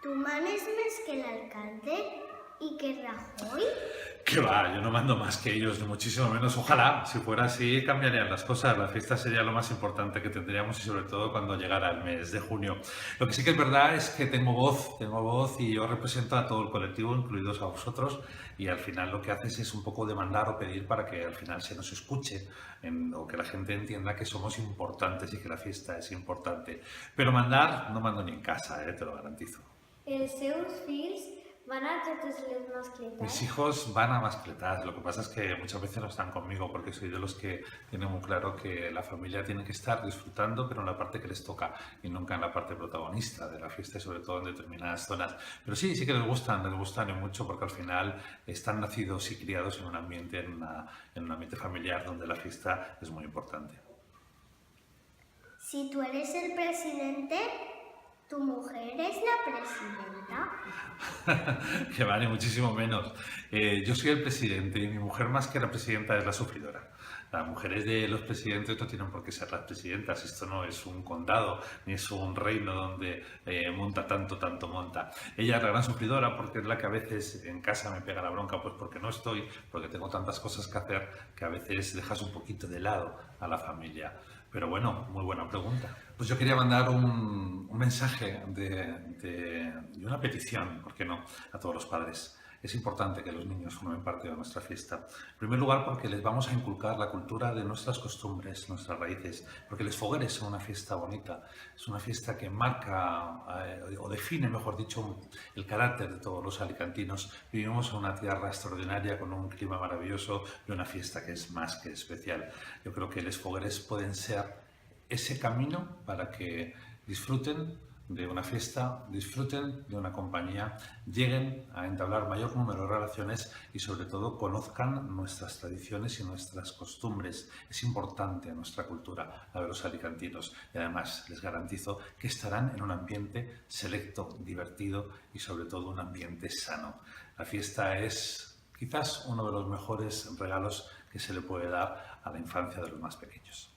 Tu manes més que l'alcalde y que Rajoy? Que va, yo no mando más que ellos, ni muchísimo menos. Ojalá, si fuera así, cambiarían las cosas. La fiesta sería lo más importante que tendríamos y sobre todo cuando llegara el mes de junio. Lo que sí que es verdad es que tengo voz y yo represento a todo el colectivo, incluidos a vosotros, y al final lo que haces es un poco demandar o pedir para que al final se nos escuche o que la gente entienda que somos importantes y que la fiesta es importante. Pero mandar, no mando ni en casa, te lo garantizo. Els seus fills van a totes les Mis mascletats? hijos van a mascletas, lo que pasa es que muchas veces no están conmigo porque soy de los que tienen muy claro que la familia tiene que estar disfrutando, pero en la parte que les toca y nunca en la parte protagonista de la fiesta y sobre todo en determinadas zonas. Pero sí que les gustan y mucho porque al final están nacidos y criados en un ambiente, en un ambiente familiar donde la fiesta es muy importante. Si tú eres el presidente, ¿tu mujer es la presidenta? Que vale muchísimo menos. Yo soy el presidente y mi mujer más que la presidenta es la sufridora. Las mujeres de los presidentes no tienen por qué ser las presidentas. Esto no es un condado ni es un reino donde monta tanto monta. Ella es la gran sufridora porque es la que a veces en casa me pega la bronca, pues porque no estoy, porque tengo tantas cosas que hacer que a veces dejas un poquito de lado a la familia. Pero bueno, muy buena pregunta. Pues yo quería mandar un mensaje y una petición, ¿por qué no?, a todos los padres. Es importante que los niños formen parte de nuestra fiesta. En primer lugar, porque les vamos a inculcar la cultura de nuestras costumbres, nuestras raíces, porque Les Fogueres es una fiesta bonita, es una fiesta que marca o define, mejor dicho, el carácter de todos los alicantinos. Vivimos en una tierra extraordinaria con un clima maravilloso y una fiesta que es más que especial. Yo creo que Les Fogueres pueden ser ese camino para que disfruten de una fiesta, disfruten de una compañía, lleguen a entablar mayor número de relaciones y sobre todo conozcan nuestras tradiciones y nuestras costumbres. Es importante a nuestra cultura, a los alicantinos, y además les garantizo que estarán en un ambiente selecto, divertido y sobre todo un ambiente sano. La fiesta es quizás uno de los mejores regalos que se le puede dar a la infancia de los más pequeños.